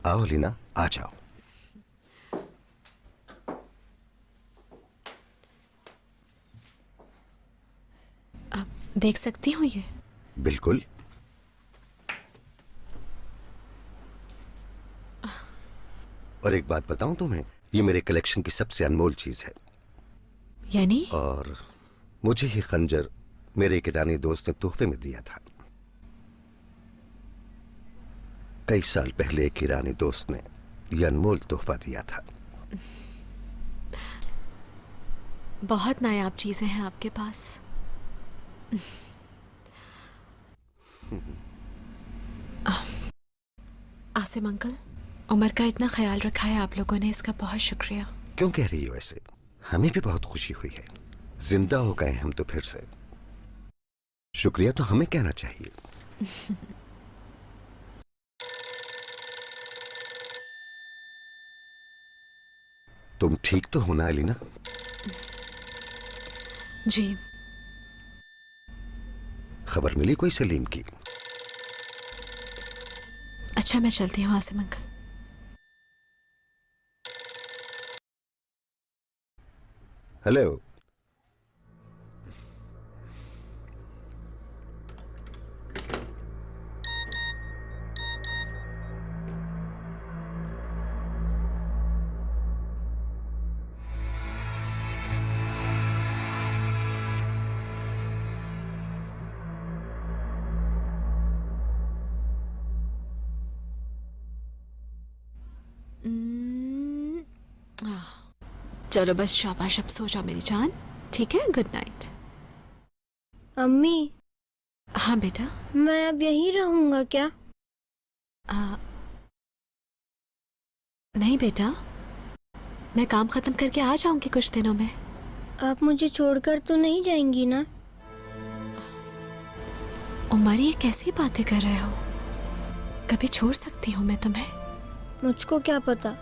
आओ लीना, आ जाओ। आप देख सकती हूँ ये? बिल्कुल। और एक बात बताऊं तुम्हें, ये मेरे कलेक्शन की सबसे अनमोल चीज है। यानी? और मुझे ये खंजर मेरे एक ईरानी दोस्त ने तोहफे में दिया था। कई साल पहले एक ईरानी दोस्त ने यह अनमोल तोहफा दिया था। बहुत नायाब चीजें हैं आपके पास। आसिम अंकल, उमर का इतना ख्याल रखा है आप लोगों ने, इसका बहुत शुक्रिया। क्यों कह रही हो ऐसे? हमें भी बहुत खुशी हुई है। जिंदा हो गए हम तो फिर से। शुक्रिया तो हमें कहना चाहिए। तुम ठीक तो हो ना एलिना? जी। खबर मिली कोई सलीम की? अच्छा, मैं चलती हूँ आसिम अंकल। हेलो। चलो बस, शाबाश, अब सो जाओ मेरी जान। ठीक है, गुड नाइट। अम्मी, हाँ बेटा। मैं अब यहीं रहूंगा क्या? नहीं बेटा, मैं काम खत्म करके आ जाऊंगी कुछ दिनों में। आप मुझे छोड़कर तो नहीं जाएंगी ना? उमर, ये कैसी बातें कर रहे हो? कभी छोड़ सकती हूँ मैं तुम्हें? मुझको क्या पता।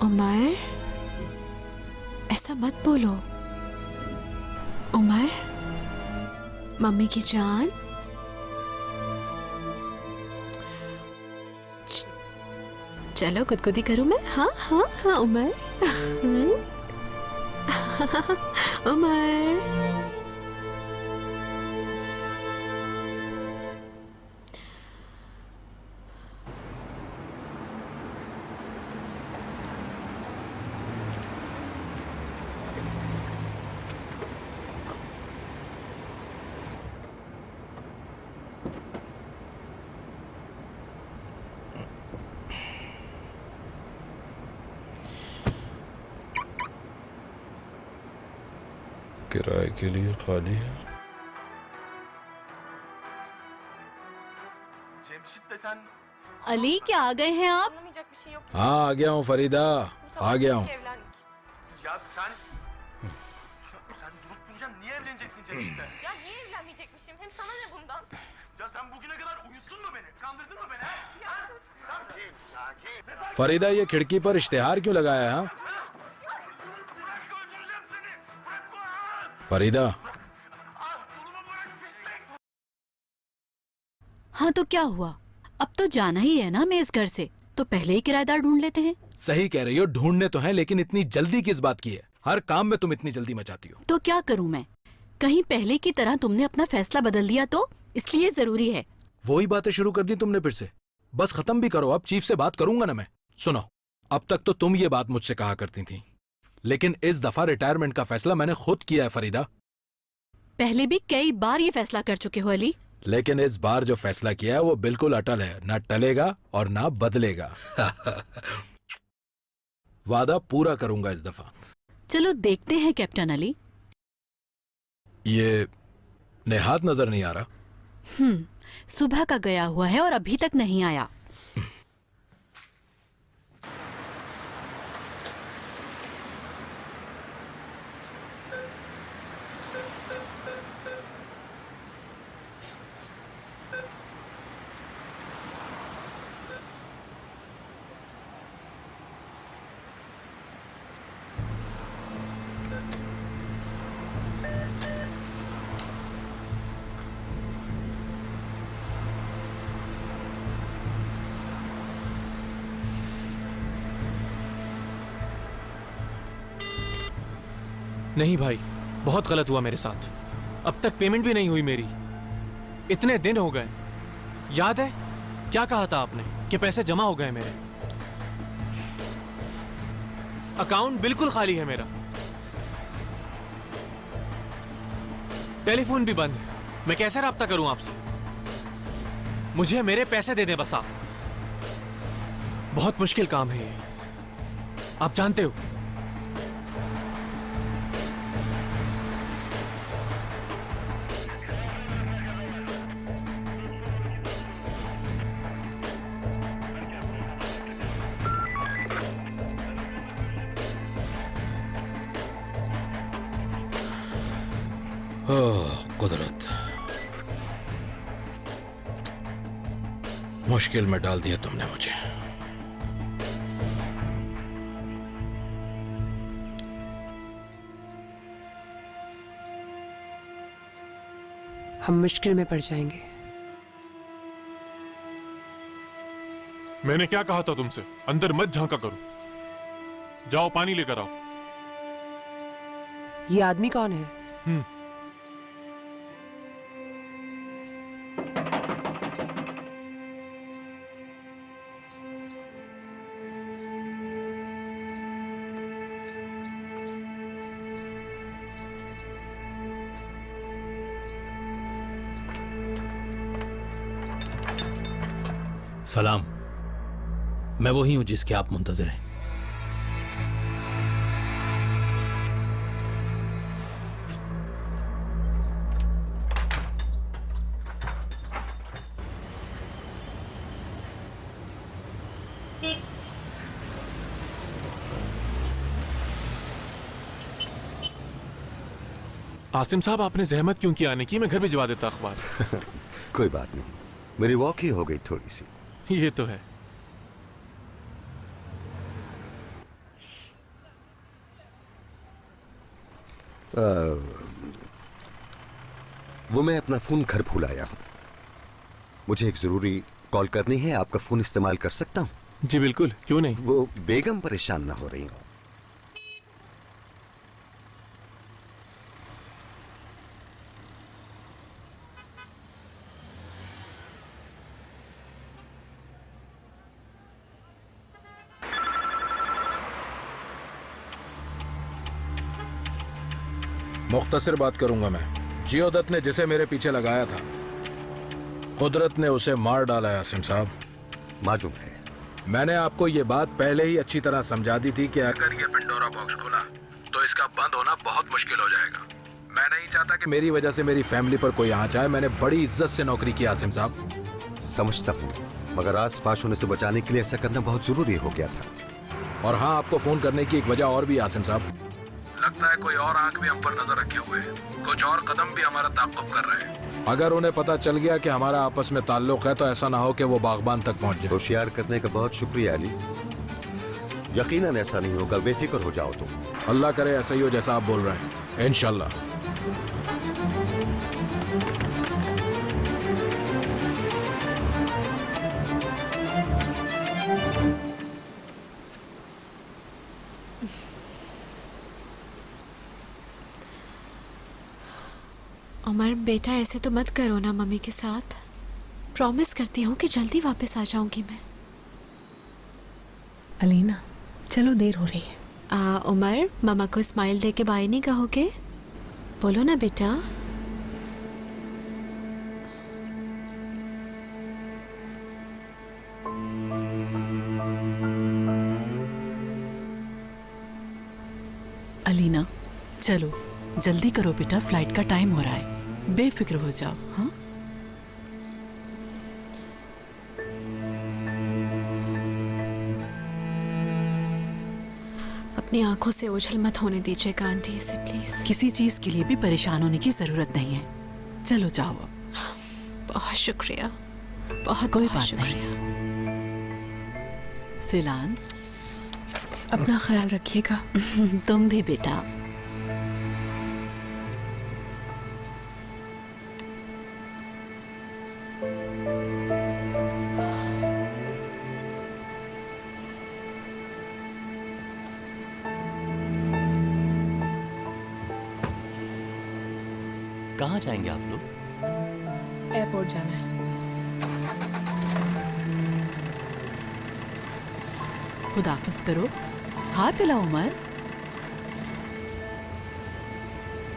उमर, ऐसा मत बोलो। उमर, मम्मी की जान। चलो गुदगुदी करूं मैं? हाँ हाँ हाँ उमर। उमर। किराए के लिए खाली है। अली, क्या आ गए हैं आप? हाँ आ गया हूँ फरीदा, आ गया हूँ। Ya sen durup duracaksın, niye evleneceksin Cemşit'le? Ya niye evlenmeyecekmişim? Hem sana ne bundan? Ya sen bugüne kadar uyuttun mu beni? Kandırdın mı beni? Ha? Sakin, sakin. Farida, ये खिड़की पर इश्तेहार क्यों लगाया है? Bırak öldüreceğim seni. Bırak Kur'an. Farida, Kolumu bırak pislik. हाँ तो क्या हुआ? अब तो जाना ही है ना हमें इस घर से, तो पहले ही किराएदार ढूंढ लेते हैं। सही कह रही हो, ढूंढने तो हैं, लेकिन इतनी जल्दी किस बात की है? हर काम में तुम इतनी जल्दी मचाती हो। तो क्या करूं मैं? कहीं पहले की तरह तुमने अपना फैसला बदल दिया तो? इसलिए जरूरी है। वही बातें शुरू कर दी तुमने फिर से। बस खत्म भी करो, अब चीफ से बात करूंगा ना मैं। सुनो, अब तक तो तुम ये बात मुझसे कहा करती थी, लेकिन इस दफा रिटायरमेंट का फैसला मैंने खुद किया है फरीदा। पहले भी कई बार ये फैसला कर चुके हो अली। लेकिन इस बार जो फैसला किया है वो बिल्कुल अटल है, ना टलेगा और ना बदलेगा। वादा पूरा करूंगा इस दफा। चलो देखते हैं कैप्टन अली। ये नेहात नजर नहीं आ रहा। सुबह का गया हुआ है और अभी तक नहीं आया। नहीं भाई, बहुत गलत हुआ मेरे साथ। अब तक पेमेंट भी नहीं हुई मेरी। इतने दिन हो गए। याद है क्या कहा था आपने कि पैसे जमा हो गए मेरे? अकाउंट बिल्कुल खाली है मेरा। टेलीफोन भी बंद है। मैं कैसे राब्ता करूं आपसे? मुझे मेरे पैसे दे दें बस आप। बहुत मुश्किल काम है ये, आप जानते हो। ओह कुदरत, मुश्किल में डाल दिया तुमने मुझे। हम मुश्किल में पड़ जाएंगे। मैंने क्या कहा था तुमसे? अंदर मत झांका करो। जाओ पानी लेकर आओ। ये आदमी कौन है? सलाम, मैं वही हूं जिसके आप मुंतजर हैं। आसिम साहब, आपने जहमत क्यों की आने की? मैं घर भिजवा देता अखबार। कोई बात नहीं, मेरी वॉक ही हो गई थोड़ी सी। ये तो है। वो मैं अपना फोन घर भूल आया हूं। मुझे एक जरूरी कॉल करनी है। आपका फोन इस्तेमाल कर सकता हूं? जी बिल्कुल, क्यों नहीं। वो बेगम परेशान ना हो रही हो। मुख्तसर बात करूंगा मैं। जियोदत्त ने जिसे मेरे पीछे लगाया था, कुदरत ने उसे मार डाला है आसिम साहब। मालूम है। मैंने आपको ये बात पहले ही अच्छी तरह समझा दी थी कि अगर ये पिंडोरा बॉक्स खुला तो इसका बंद होना बहुत मुश्किल हो जाएगा। मैं नहीं चाहता कि मेरी वजह से मेरी फैमिली पर कोई आंच आए। मैंने बड़ी इज्जत से नौकरी की आसिम साहब। समझता हूँ, मगर आस पास होने से बचाने के लिए ऐसा करना बहुत जरूरी हो गया था। और हाँ, आपको फोन करने की एक वजह और भी आसिम साहब। लगता है कोई और आंख भी हम पर नजर रखे हुए है। कुछ और कदम भी हमारा ताक़ुब कर रहे हैं। अगर उन्हें पता चल गया कि हमारा आपस में ताल्लुक है तो ऐसा ना हो कि वो बागबान तक पहुंच जाए। होशियार करने का बहुत शुक्रिया अली। यकीनन ऐसा नहीं होगा, बेफिक्र हो जाओ तुम। अल्लाह करे ऐसा ही हो जैसा आप बोल रहे हैं, इंशाल्लाह। उमर बेटा, ऐसे तो मत करो ना मम्मी के साथ। प्रॉमिस करती हूँ कि जल्दी वापस आ जाऊंगी मैं। अलीना, चलो देर हो रही है। उमर, मामा को स्माइल दे के बाय नहीं कहोगे? बोलो ना बेटा। अलीना, चलो जल्दी करो बेटा, फ्लाइट का टाइम हो रहा है। बेफिक्र हो जाओ। हाँ, अपनी आंखों से ओझल मत होने दीजिएगा आंटी इसे, प्लीज। किसी चीज के लिए भी परेशान होने की जरूरत नहीं है। चलो जाओ अब। बहुत शुक्रिया, बहुत कोई बहुत बात शुक्रिया। सिलान, अपना ख्याल रखिएगा। तुम भी बेटा। कहाँ जाएंगे आप लोग? एयरपोर्ट जाना है। खुदाफिज करो, हाथ हिलाओ उमर।